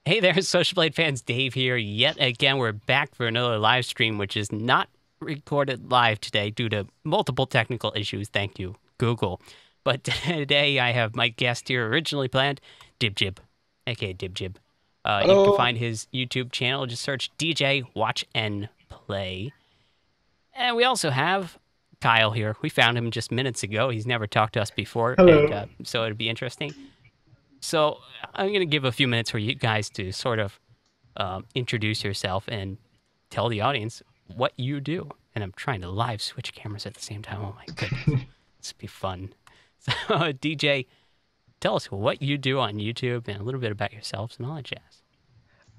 Hey there, Social Blade fans. Dave here. Yet again, we're back for another live stream, which is not recorded live today due to multiple technical issues. Thank you, Google. But today I have my guest here, originally planned, DibJib, aka DibJib. You can Hello. find his YouTube channel. Just search DjWatchNPlay. And we also have Kyle here. We found him just minutes ago. He's never talked to us before, and Hello. so it'd be interesting. So I'm going to give a few minutes for you guys to sort of introduce yourself and tell the audience what you do. And I'm trying to live switch cameras at the same time. Oh my goodness, this would be fun. So DJ, tell us what you do on YouTube and a little bit about yourselves and all that jazz.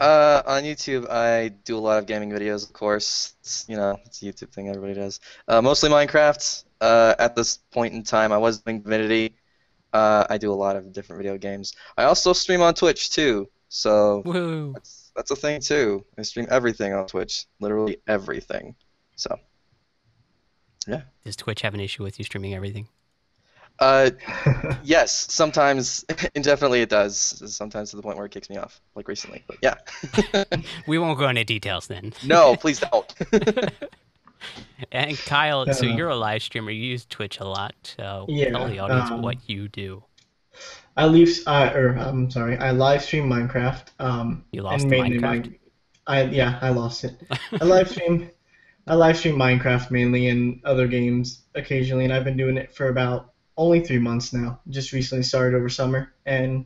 On YouTube, I do a lot of gaming videos, of course. It's a YouTube thing everybody does. Mostly Minecraft. At this point in time, I was doing Divinity. I do a lot of different video games. I also stream on Twitch too, so Woo! that's a thing too. I stream everything on Twitch, literally everything. So, yeah. Does Twitch have an issue with you streaming everything? Uh, yes, sometimes, indefinitely it does. Sometimes to the point where it kicks me off, like recently. But yeah. We won't go into details then. No, please don't. And Kyle, so Uh, you're a live streamer. You use Twitch a lot. So tell yeah. the audience what you do. I live stream Minecraft. You lost And the mainly Minecraft? I lost it. I live stream, I live stream Minecraft mainly and other games occasionally, and I've been doing it for about only 3 months now. Just recently started over summer, and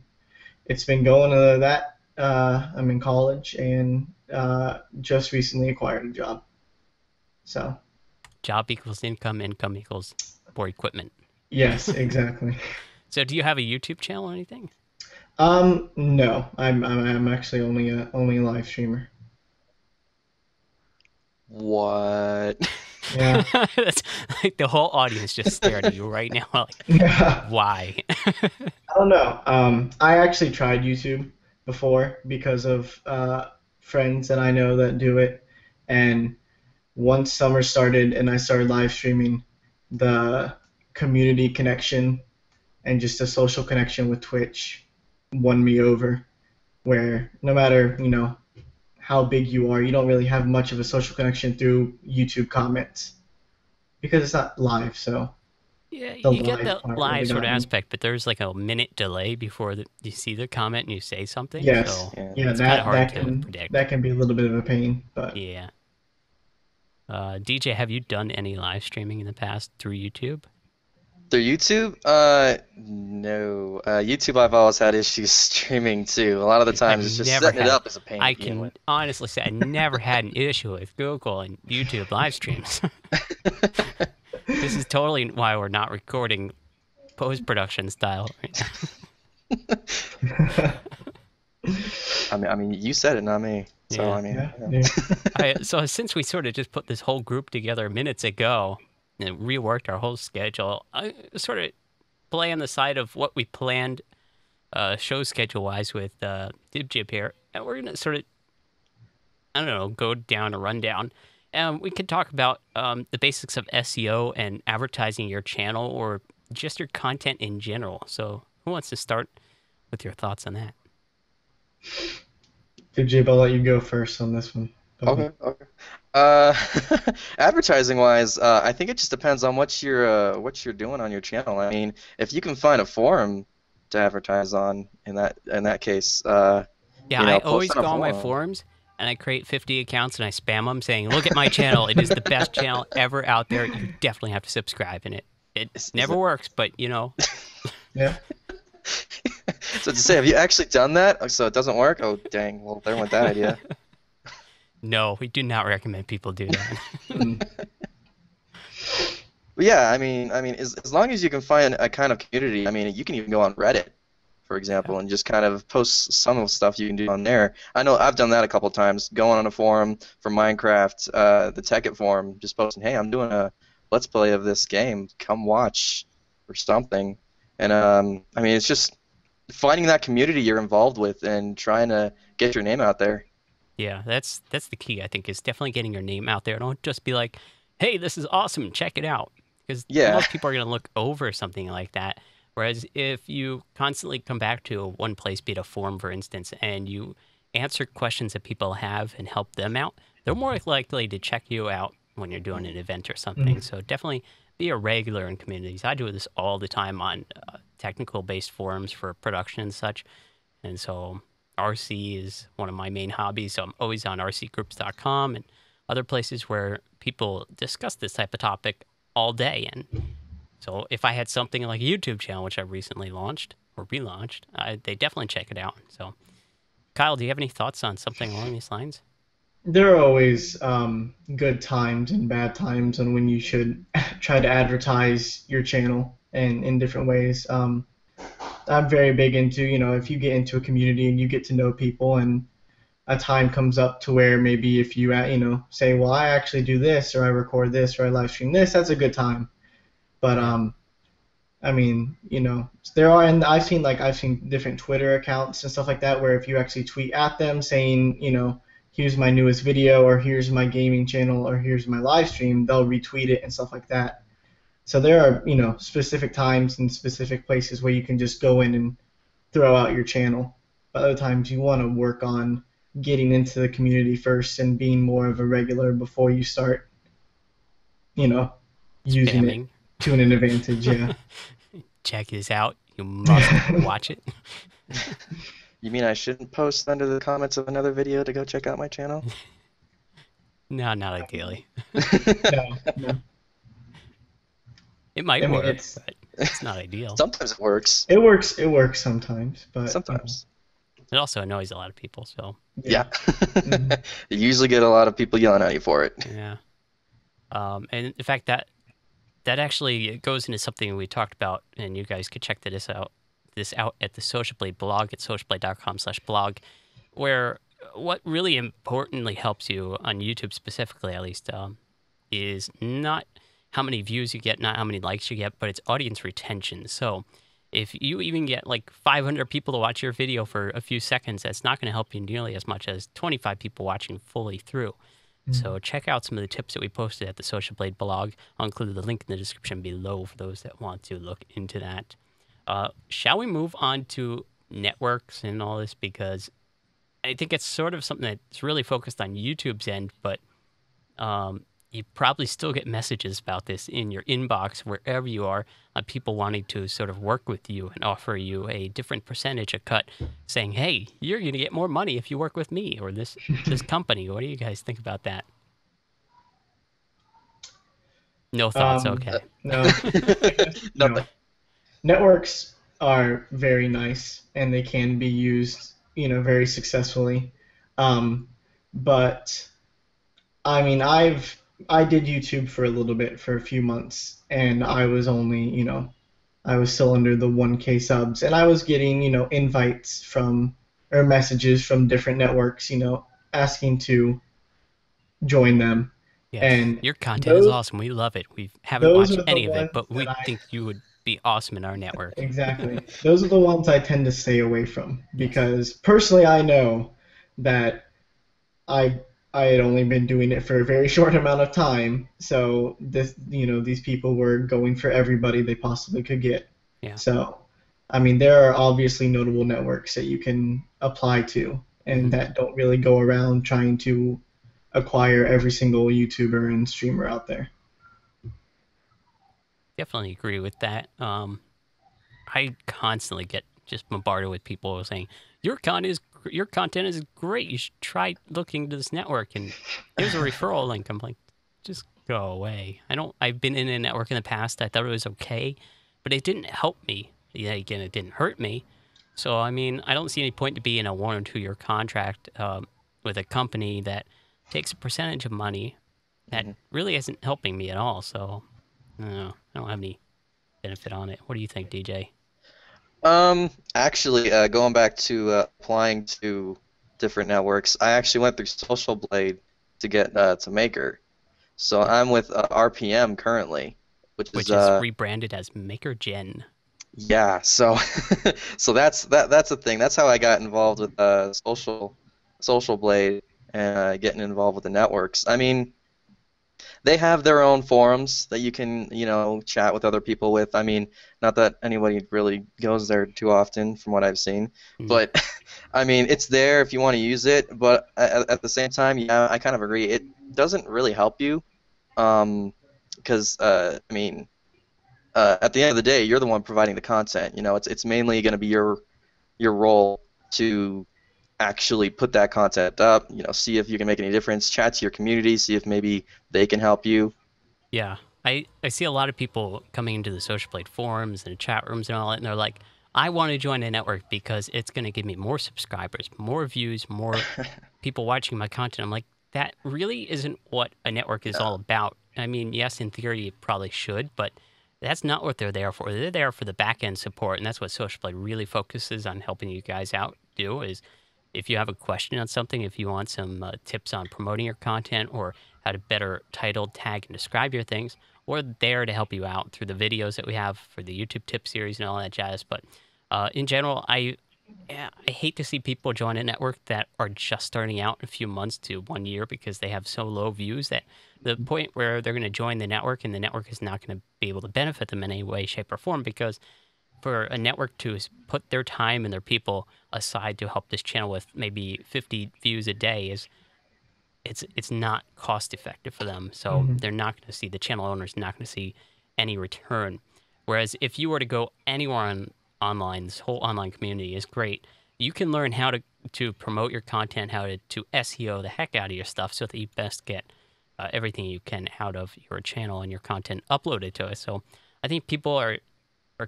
it's been going. Other than that, I'm in college and just recently acquired a job. So, Job equals income, income equals more equipment. yes, exactly. So do you have a YouTube channel or anything? No, I'm actually only a live streamer. What? Yeah. That's like the whole audience just stared at you right now. Like, Yeah. why? I don't know. I actually tried YouTube before because of friends that I know that do it, and once summer started and I started live streaming, the community connection and just a social connection with Twitch won me over. Where no matter how big you are, you don't really have much of a social connection through YouTube comments because it's not live. So Yeah, the you get live the part really live sort got of me. aspect, but there's like a minute delay before you see the comment and you say something, Yes, so yeah, it's kind of that hard that to can predict. that can be a little bit of a pain, but Yeah. DJ, have you done any live streaming in the past through YouTube? through YouTube? No. YouTube, I've always had issues streaming too. A lot of the I've times, it's just never setting it had, up as a pain to I begin can with. honestly say I never had an issue with Google and YouTube live streams. This is totally why we're not recording post-production style right now. I mean, you said it, not me. So Yeah. I mean, Yeah. yeah. Yeah. So since we sort of just put this whole group together minutes ago and reworked our whole schedule, I sort of play on the side of what we planned show schedule-wise with DibJib here. And we're going to sort of, I don't know, go down a rundown. And we could talk about the basics of SEO and advertising your channel or just your content in general. So who wants to start with your thoughts on that? DibJib, I'll let you go first on this one, buddy. Okay, okay. Uh, advertising wise, I think it just depends on what you're doing on your channel. I mean, if you can find a forum to advertise on in that case, Yeah, I post always on a go on my forum. forums and I create 50 accounts and I spam them saying, look at my channel. It is the best channel ever out there. You definitely have to subscribe. And it Is never it? works, but Yeah. So to say, have you actually done that? Oh, so it doesn't work? Oh, dang. Well, there went that idea. no, we do not recommend people do that. Mm. But yeah, I mean, as long as you can find a kind of community, I mean, you can even go on Reddit, for Yeah. example, and just kind of post some of the stuff you can do on there. I know I've done that a couple times, going on a forum for Minecraft, the Tekkit forum, just posting, hey, I'm doing a Let's Play of this game, come watch, or something. And I mean, it's just finding that community you're involved with and trying to get your name out there. Yeah, that's the key, I think, is definitely getting your name out there. Don't just be like, hey, this is awesome, check it out. Because Yeah. most people are going to look over something like that. Whereas if you constantly come back to one place, be it a forum, for instance, and you answer questions that people have and help them out, they're more likely to check you out when you're doing an event or something. Mhm. So definitely be a regular in communities. I do this all the time on technical-based forums for production and such. And so RC is one of my main hobbies. So I'm always on rcgroups.com and other places where people discuss this type of topic all day. And so if I had something like a YouTube channel, which I recently launched or relaunched, they definitely check it out. So Kyle, do you have any thoughts on something along these lines? There are always good times and bad times, and when you should try to advertise your channel and in different ways. I'm very big into, if you get into a community and you get to know people, and a time comes up to where maybe if you, say, well, I actually do this, or I record this, or I live stream this, that's a good time. But Yeah. I mean, there are, and I've seen different Twitter accounts and stuff like that where if you actually tweet at them saying, here's my newest video, or here's my gaming channel, or here's my live stream, they'll retweet it and stuff like that. So there are, specific times and specific places where you can just go in and throw out your channel. But other times you want to work on getting into the community first and being more of a regular before you start, using it Spamming. to an advantage. Yeah. Check this out. You must watch it. You mean I shouldn't post under the comments of another video to go check out my channel? No, not ideally. No. It might I mean, work, it's but it's not ideal. Sometimes it works. it works. It works sometimes, but Sometimes. It also annoys a lot of people, so Yeah. Mhm. You usually get a lot of people yelling at you for it. yeah. And in fact, that actually goes into something we talked about, and you guys could check this out at the Social Blade blog at socialblade.com/blog, where what really importantly helps you on YouTube specifically, at least, is not how many views you get, not how many likes you get, but it's audience retention. So if you even get like 500 people to watch your video for a few seconds, that's not going to help you nearly as much as 25 people watching fully through. So check out some of the tips that we posted at the Social Blade blog. I'll include the link in the description below for those that want to look into that. Shall we move on to networks and all this? Because I think it's sort of something that's really focused on YouTube's end, but you probably still get messages about this in your inbox wherever you are, people wanting to sort of work with you and offer you a different percentage, a cut, saying, hey, you're going to get more money if you work with me or this company. What do you guys think about that? No thoughts, okay. No. Nothing. No. Networks are very nice and they can be used, very successfully. But I mean, I did YouTube for a little bit, for a few months, and I was only, I was still under the 1K subs, and I was getting, invites from, or messages from different networks, asking to join them. Yes, And your content is awesome. We love it. We haven't those watched are the any of it, ones but we that I- think you would be awesome in our network. Exactly. Those are the ones I tend to stay away from because personally I know that I had only been doing it for a very short amount of time, so these people were going for everybody they possibly could get. Yeah. So, I mean, there are obviously notable networks that you can apply to, and that don't really go around trying to acquire every single YouTuber and streamer out there. Definitely agree with that. I constantly get just bombarded with people saying, your content is great. You should try looking to this network, and here's a referral link. I'm like, just go away. I've been in a network in the past. I thought it was okay, but it didn't help me. Yeah, again, it didn't hurt me. So, I mean, I don't see any point to be in a 1 or 2 year contract with a company that takes a percentage of money that really isn't helping me at all. So, I don't have any benefit on it. What do you think, DJ? Actually, going back to applying to different networks, I actually went through Social Blade to get to Maker. So I'm with RPM currently, which Which is is rebranded as Maker Gen. yeah. So so that's the thing. That's how I got involved with Social Blade and getting involved with the networks. I mean, They have their own forums that you can, chat with other people with. I mean, not that anybody really goes there too often, from what I've seen, Mm. but I mean, it's there if you want to use it. But at the same time, yeah, I kind of agree. It doesn't really help you, because I mean, at the end of the day, you're the one providing the content. It's mainly going to be your role to actually put that content up, see if you can make any difference, chat to your community, see if maybe they can help you. Yeah, I see a lot of people coming into the Social Blade forums and chat rooms and all that, and they're like, I want to join a network because it's going to give me more subscribers, more views, more people watching my content. I'm like, that really isn't what a network is all about. I mean, yes, in theory, it probably should, but that's not what they're there for. They're there for the back end support, and that's what Social Blade really focuses on helping you guys out do is if you have a question on something, if you want some tips on promoting your content or how to better title, tag, and describe your things, we're there to help you out through the videos that we have for the YouTube tip series and all that jazz. But in general, I hate to see people join a network that are just starting out in a few months to 1 year because they have so low views that the point where they're going to join the network and the network is not going to be able to benefit them in any way, shape, or form because for a network to put their time and their people aside to help this channel with maybe 50 views a day is it's not cost effective for them. So Mm-hmm. they're not going to see the channel owners not going to see any return. Whereas if you were to go anywhere online, this whole online community is great. You can learn how to promote your content, how to SEO the heck out of your stuff so that you best get everything you can out of your channel and your content uploaded to it. So I think people are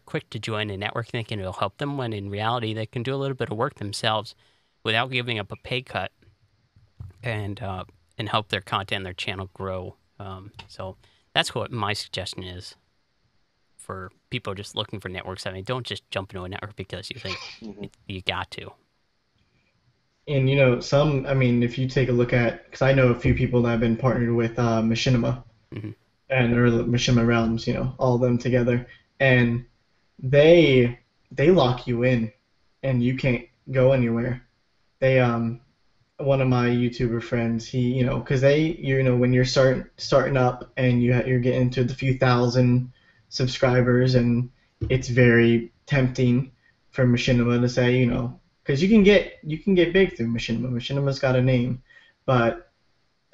quick to join a network thinking it'll help them when in reality they can do a little bit of work themselves without giving up a pay cut and help their content and their channel grow. So that's what my suggestion is for people just looking for networks. I mean, don't just jump into a network because you think you got to. And I mean, if you take a look at, because I know a few people that have been partnered with Machinima Hmm. and or Machinima Realms, all of them together, and they lock you in, and you can't go anywhere. They One of my YouTuber friends, he because when you're starting up and you're getting to the few thousand subscribers, and it's very tempting for Machinima to say, because you can get big through Machinima. Machinima's got a name, but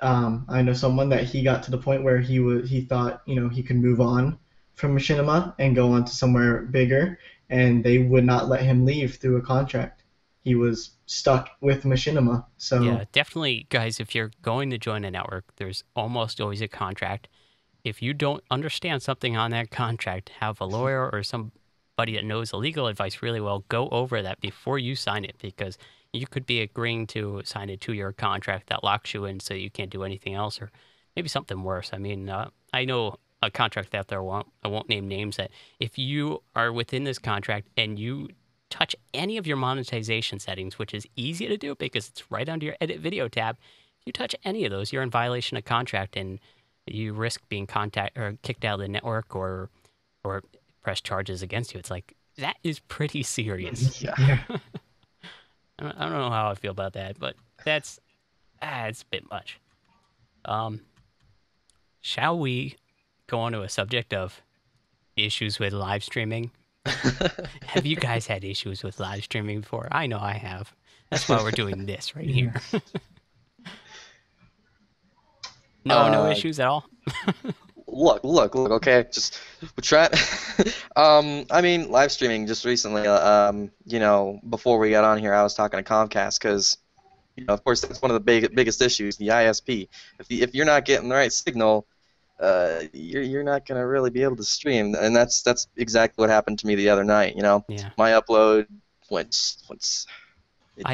I know someone that he got to the point where he thought he could move on from Machinima and go on to somewhere bigger, and they would not let him leave through a contract. He was stuck with Machinima. Yeah, So definitely, guys, if you're going to join a network, there's almost always a contract. If you don't understand something on that contract, have a lawyer or somebody that knows the legal advice really well go over that before you sign it because you could be agreeing to sign a 2-year contract that locks you in so you can't do anything else or maybe something worse. I mean, I know a contract out there, I won't name names, that if you are within this contract and you touch any of your monetization settings, which is easy to do because it's right under your edit video tab, if you touch any of those, you're in violation of contract and you risk being kicked out of the network or press charges against you. It's like that is pretty serious. Yeah. yeah. I don't know how I feel about that, but that's it's a bit much. Shall we go on to a subject of issues with live streaming? Have you guys had issues with live streaming before? I know I have. That's why we're doing this right here. No issues at all. Look. Okay, just we try. I mean, live streaming just recently. Before we got on here, I was talking to Comcast because, of course, that's one of the biggest issues, the ISP. If you're not getting the right signal, you're not gonna really be able to stream, and that's exactly what happened to me the other night. Yeah. My upload I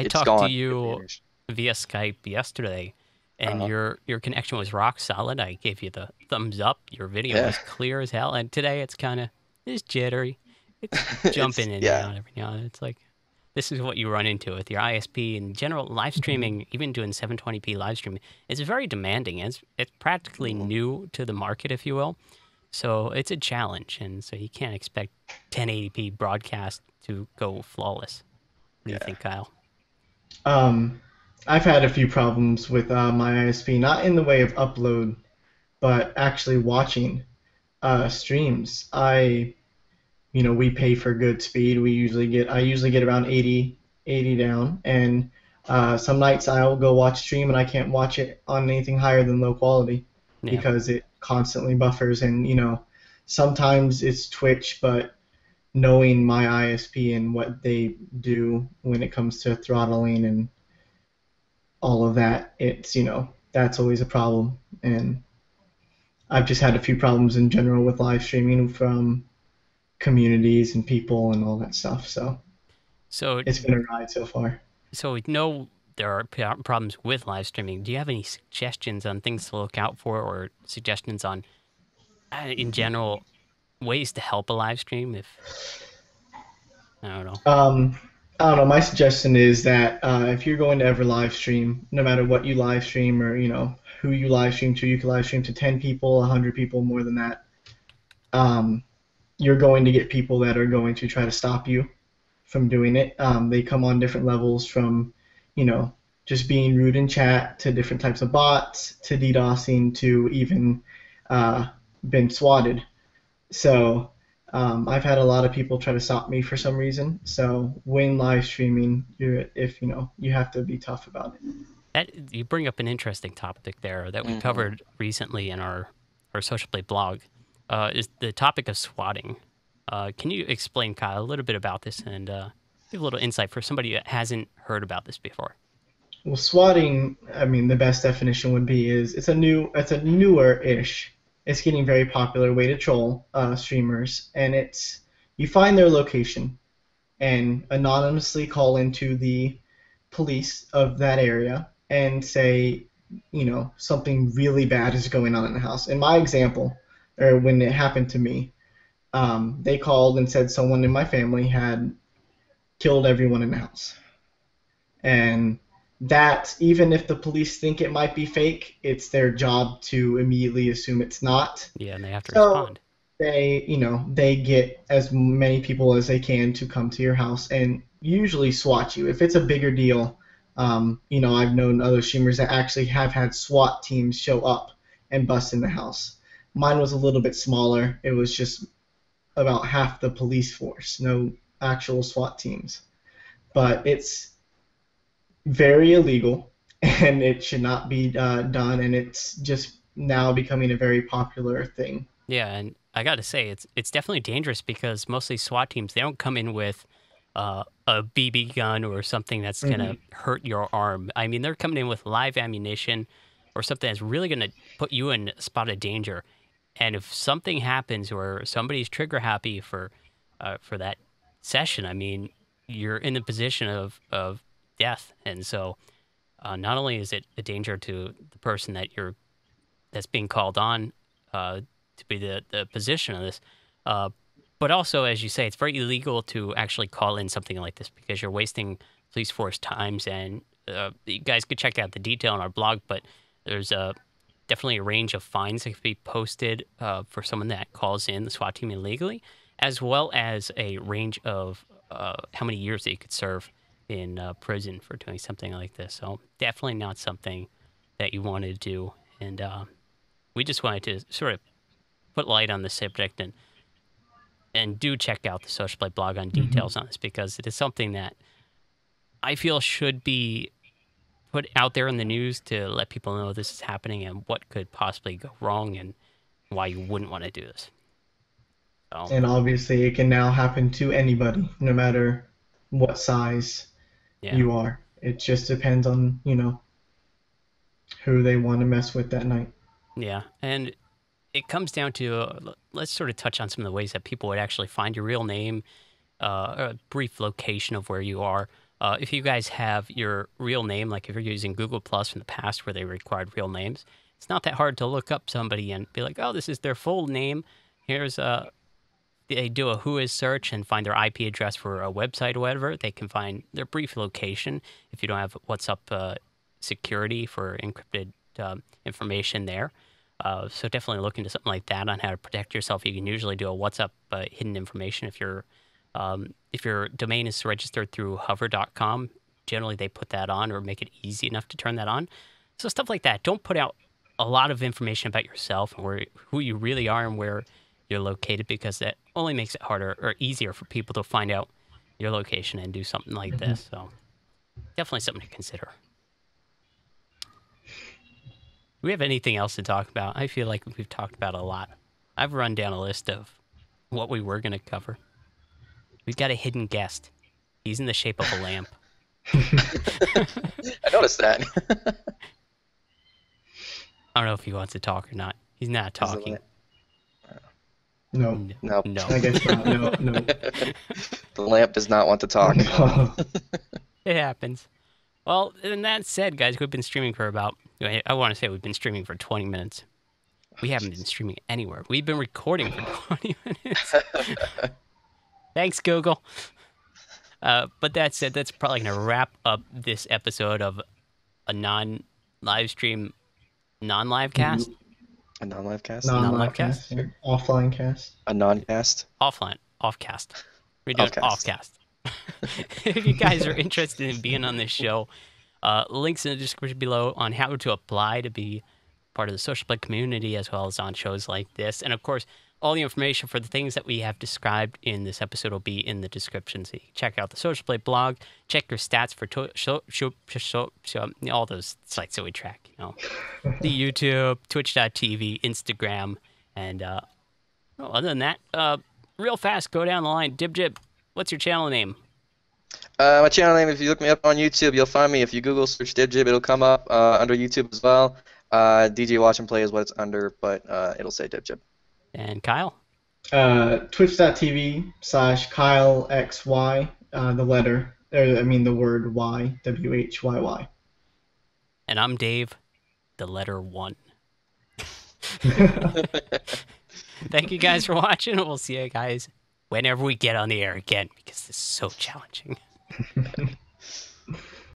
it's talked to gone. you via Skype yesterday, and your connection was rock solid. I gave you the thumbs up. Your video was clear as hell. And today it's jittery. It's jumping in and out every now and then. It's like this is what you run into with your ISP and general live streaming. Even doing 720p live streaming, it's very demanding. It's practically new to the market, if you will. So it's a challenge, and so you can't expect 1080p broadcast to go flawless. What do you think, Kyle? I've had a few problems with my ISP, not in the way of upload, but actually watching streams, we pay for good speed. I usually get around 80 down, and some nights I'll go watch stream and I can't watch it on anything higher than low quality Yeah. because it constantly buffers. And sometimes it's Twitch, but knowing my ISP and what they do when it comes to throttling and all of that, that's always a problem. And I've just had a few problems in general with live streaming from communities and people and all that stuff. So So it's been a ride so far. So we know there are problems with live streaming. Do you have any suggestions on things to look out for, or suggestions on, in general, ways to help a live stream? I don't know. I don't know. My suggestion is that if you're going to ever live stream, no matter what you live stream or who you live stream to, you can live stream to 10 people, 100 people, more than that. You're going to get people that are going to try to stop you from doing it. They come on different levels from, just being rude in chat to different types of bots to DDoSing to even been swatted. So I've had a lot of people try to stop me for some reason. So when live streaming, you have to be tough about it. You bring up an interesting topic there that we covered recently in our Social Play blog. Is the topic of swatting. Can you explain, Kyle, a little bit about this and give a little insight for somebody that hasn't heard about this before? Well, swatting, I mean, the best definition would be it's a newer-ish. It's getting very popular way to troll streamers, and you find their location and anonymously call into the police of that area and say, something really bad is going on in the house. In my example, or when it happened to me, they called and said someone in my family had killed everyone in the house. And that, even if the police think it might be fake, it's their job to immediately assume it's not. Yeah, and they have to respond. They get as many people as they can to come to your house and usually SWAT you. If it's a bigger deal, I've known other streamers that actually have had SWAT teams show up and bust in the house. Mine was a little bit smaller. It was just about half the police force, no actual SWAT teams. But it's very illegal, and it should not be done, and it's just now becoming a very popular thing. Yeah, and I got to say, it's definitely dangerous because mostly SWAT teams, they don't come in with a BB gun or something that's going to hurt your arm. I mean, they're coming in with live ammunition or something that's really going to put you in a spot of danger. And if something happens or somebody's trigger happy for that session, I mean, you're in the position of death. And so not only is it a danger to the person that's being called on to be the position of this, but also, as you say, it's very illegal to actually call in something like this because you're wasting police force times. And you guys could check out the detail on our blog, but there's definitely a range of fines that could be posted for someone that calls in the SWAT team illegally, as well as a range of how many years that you could serve in prison for doing something like this. So definitely not something that you want to do. And we just wanted to sort of put light on the subject and do check out the Social Play blog on details on this, because it is something that I feel should be put out there in the news to let people know this is happening and what could possibly go wrong and why you wouldn't want to do this. So, and obviously it can now happen to anybody, no matter what size you are. It just depends on, who they want to mess with that night. Yeah, and it comes down to, let's sort of touch on some of the ways that people would actually find your real name, a brief location of where you are. If you guys have your real name, like if you're using Google Plus from the past where they required real names, it's not that hard to look up somebody and be like, oh, this is their full name. Here's they do a who is search and find their IP address for a website or whatever. They can find their brief location if you don't have WhatsApp security for encrypted information there. So definitely look into something like that on how to protect yourself. You can usually do a WhatsApp hidden information if your domain is registered through hover.com. Generally, they put that on or make it easy enough to turn that on. So stuff like that. Don't put out a lot of information about yourself and who you really are and where you're located, because that only makes it harder or easier for people to find out your location and do something like this. So definitely something to consider. Do we have anything else to talk about? I feel like we've talked about a lot. I've run down a list of what we were going to cover. We've got a hidden guest. He's in the shape of a lamp. I noticed that. I don't know if he wants to talk or not. He's not talking. No. No. No. I guess not. No. The lamp does not want to talk. No. It happens. Well, and that said, guys, we've been streaming for about, I want to say we've been streaming for 20 minutes. We haven't been streaming anywhere. We've been recording for 20 minutes. Thanks, Google. But that said, that's probably going to wrap up this episode of a non-live stream, non-live cast? A non-live cast? Non-live cast. Offline cast. A non-cast? Offline. Off-cast. We're doing off-cast. If you guys are interested in being on this show, links in the description below on how to apply to be part of the Social Play community, as well as on shows like this. And of course, all the information for the things that we have described in this episode will be in the description. So you can check out the Social Play blog, check your stats for all those sites that we track, you know, the YouTube, Twitch.tv, Instagram, and other than that, real fast, go down the line. DibJib, what's your channel name? My channel name, if you look me up on YouTube, you'll find me. If you Google search DibJib, it'll come up under YouTube as well. DjWatchNPlay is what it's under, but it'll say DibJib. And Kyle? Twitch.tv/KyleXY, the word Y, WHYY. And I'm Dave, the letter 1. Thank you guys for watching. We'll see you guys whenever we get on the air again, because this is so challenging.